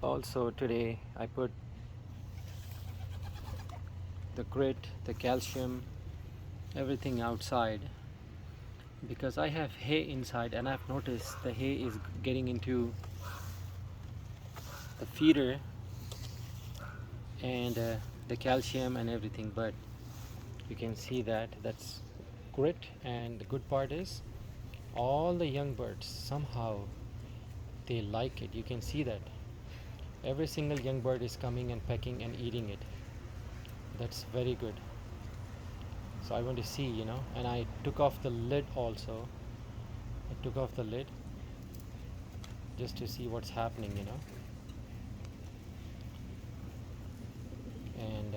Also today I put the grit, the calcium, everything outside because I have hay inside, and I've noticed the hay is getting into the feeder and the calcium and everything. But you can see that that's grit, and the good part is all the young birds somehow they like it. You can see that every single young bird is coming and pecking and eating it. That's very good. So I want to see, and I took off the lid also. I took off the lid just to see what's happening, and